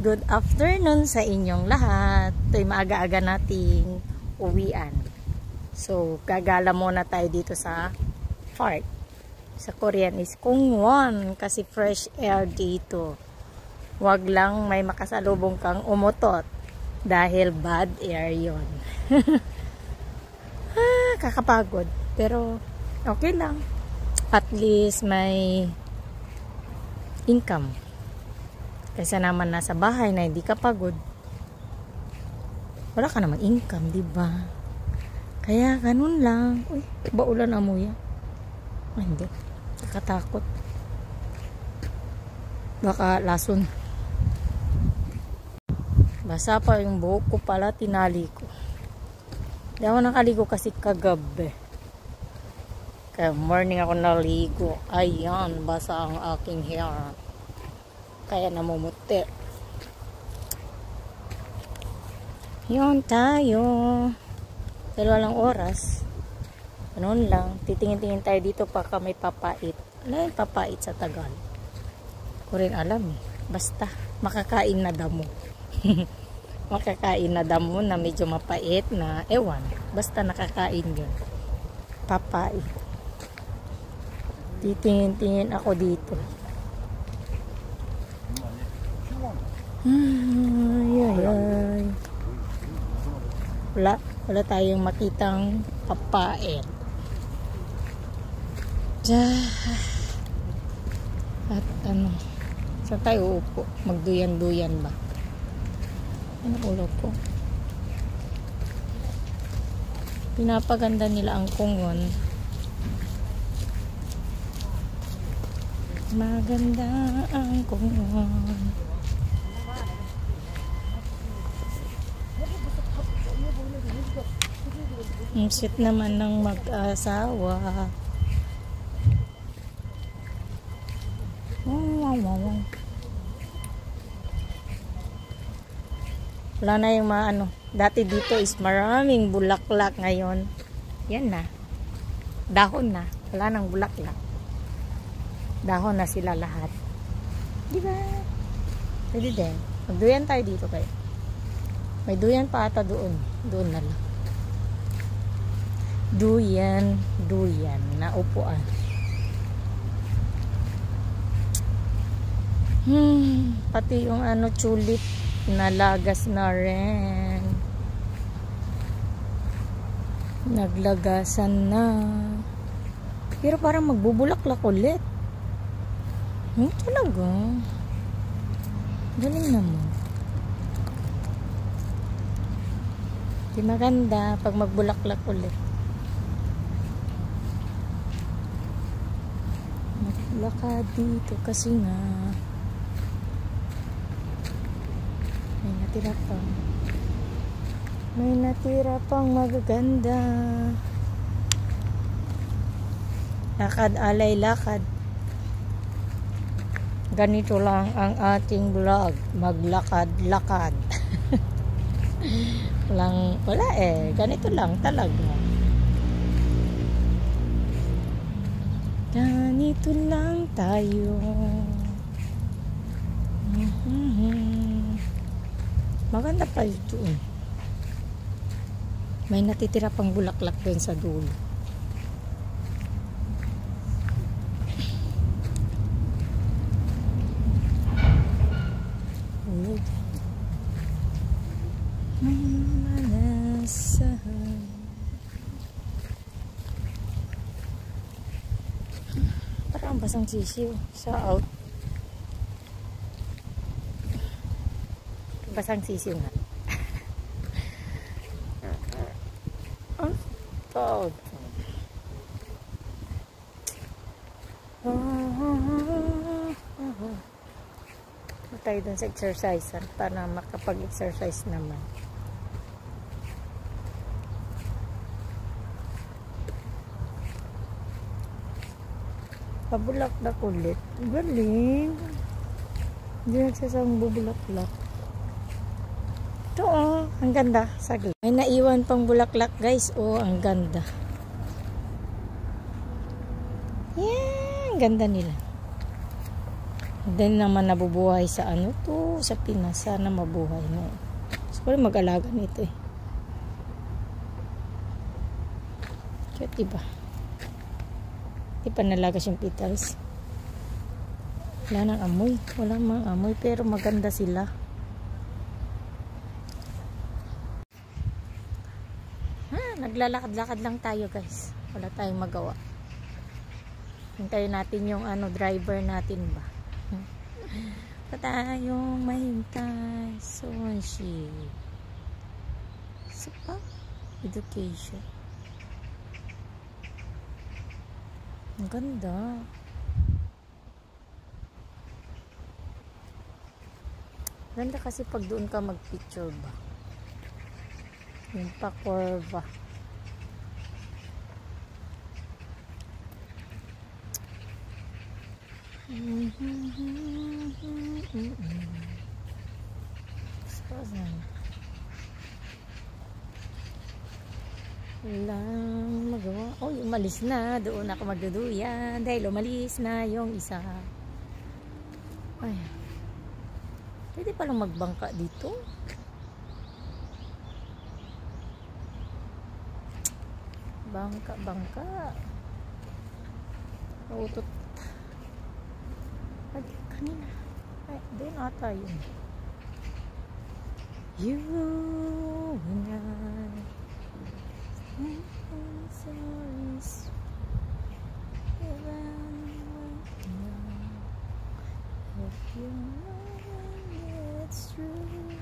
good afternoon sa inyong lahat. Ito'y maaga-aga nating uwian. So, gagala muna tayo dito sa park. Sa Korean is Kungwon kasi fresh air dito. Wag lang may makasalubong kang umutot dahil bad air yon. Kakapagod. Pero, okay lang. At least may income. Kaysa naman nasa bahay na hindi ka pagod. Wala ka namang income, di ba? Kaya ganun lang. Uy, baulan amoy. Ay, hindi. Nakatakot. Baka lason. Basa pa yung buhok ko pala, tinali ko. Hindi ako nakaligo kasi kagabi. Kaya morning ako naligo. Ayan, basa ang aking hair. Kaya namumuti. Yun tayo. Dalawang oras. Ganun lang. Titingin-tingin tayo dito pagka may papait. Ano yung papait sa Tagal? Ko rin alam eh. Basta makakain na damo. Makakain na damo na medyo mapait na ewan. Basta nakakain yun. Papait. Titingin-tingin ako dito. Ay. Wala tayong makitang papait. At ano, saan tayo uupo? Magduyan-duyan ba? Ano ulo ko? Pinapaganda nila ang Kungwon. Maganda ang Kungwon. Ang sweet naman ng mag-asawa. Wow. Wala na yung ano. Dati dito is maraming bulaklak ngayon. Yan na. Dahon na. Wala nang bulaklak. Dahon na sila lahat. Diba? Pwede din. Magduyan tayo dito kayo. May duyan pa ata doon. Doon na lang. Duyan na upuan. Pati yung ano tulip nalagas na rin. Naglagasan na. Pero parang magbubulaklak ulit. Talaga. Galing naman. Di maganda pag magbulaklak ulit. Maglakad dito kasi nga may natira pang magaganda. Lakad alay lakad. Ganito lang ang ating vlog, maglakad-lakad. Wala eh, ganito lang talaga. Ganito lang tayo. Maganda pa ito. May natitira pang bulaklak doon sa dulo. Manasahan. Parang basang sisiw sa out. Basang sisiw nga. Oh, tayo dun sa exercise para makapag-exercise naman. Pabulaklak ulit. Galing. Hindi nagsasawang bubulaklak. Ito ang ganda. Saglit. May naiwan pang bulaklak guys. Ang ganda. Yan, ganda nila. Then naman nabubuhay sa ano to, sa Pinas. Sana mabuhay na. Siguro mag-alaga nito eh. Cute, diba? Di pa nalaga siyang petals. Wala nang amoy. Wala mang amoy, pero maganda sila. Naglalakad-lakad lang tayo, guys. Wala tayong magawa. Hintayin natin yung driver natin ba. Pa tayong mahintay. Sonshi. Sapa education. Ang ganda. Ganda kasi pag doon ka mag-picture ba. Yung pa-curva. Walang magawa. Oh, umalis na. Doon ako magduduyan. Dahil umalis na yung isa. Ay. Pwede palang magbangka dito. Bangka. Nautot. Ay, kanina. Ay, doon ata yun. You and I. Sorries. If you know it's true.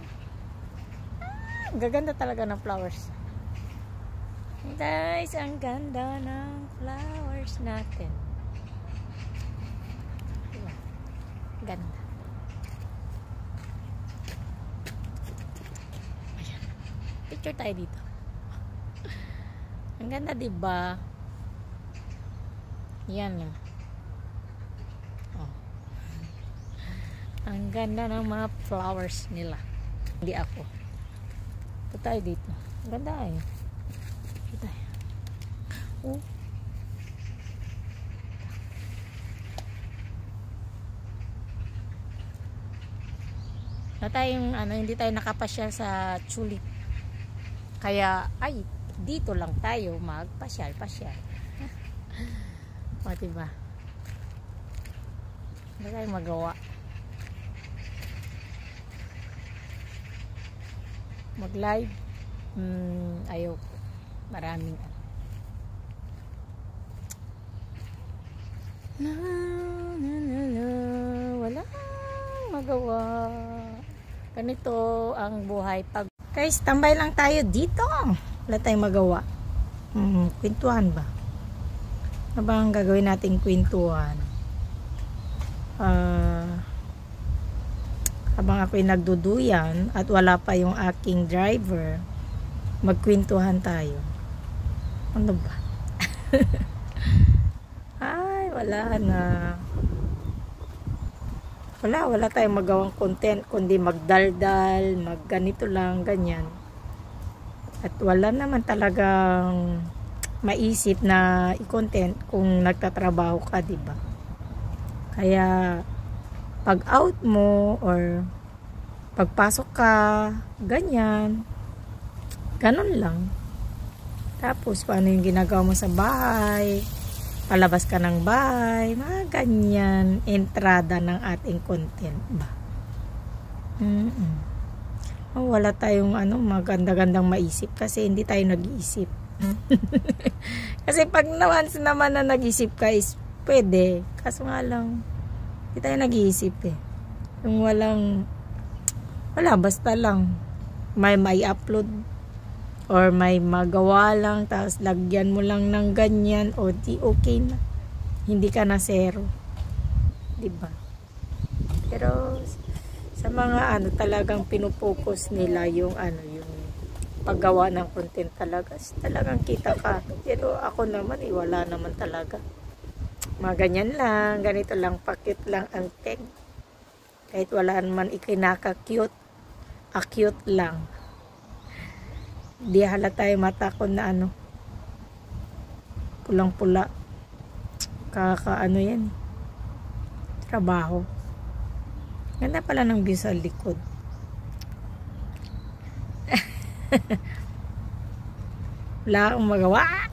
Gaganda talaga ng flowers. Guys, ang ganda ng flowers natin. Diba? Ganda. Ayan. Picture tayo dito. Ang ganda, diba? Yan lang. Oh. Ang ganda ng mga flowers nila. Hindi ako. Ito tayo dito. Ang ganda eh. Ito tayo. Oh. Na tayong hindi tayo nakapasyal sa tulip. Kaya dito lang tayo magpasyal-pasyal. O, diba? Hindi tayo magawa. Mag-live. Ayoko. Maraming walang magawa. Ganito ang buhay pag guys, tambay lang tayo dito. Wala tayong magawa. Kwentuhan ba? Ano ba ang gagawin nating kwentuhan? Habang ako'y nagduduyan at wala pa yung aking driver, magkwentuhan tayo. Ano ba? Ay, wala na. Wala tayong magawang content kundi magdaldal, magganito lang, ganyan. At wala naman talagang maisip na i-content kung nagtatrabaho ka, diba? Kaya pag out mo or pagpasok ka, ganyan, ganon lang. Tapos paano yung ginagawa mo sa bahay, palabas ka ng bahay, mga ganyan, entrada ng ating content ba. Wala tayong maganda-gandang maisip kasi hindi tayo nag-iisip. Kasi pag once naman na nag-isip ka is pwede, kaso nga lang hindi tayo nag-iisip eh. Yung wala, basta lang may upload or may magawa lang tapos lagyan mo lang ng ganyan o di okay na, hindi ka na zero, diba? Pero sa mga talagang pinupokus nila yung yung paggawa ng content talagang kita ka. Pero ako naman wala naman talaga, mga ganyan lang, ganito lang, pakit lang ang tag, kahit wala naman ikinaka-cute, cute lang. Di halata tayo matakon na pulang-pula. Yan. Trabaho. Ganda pala ng view sa likod. Wala akong magawa.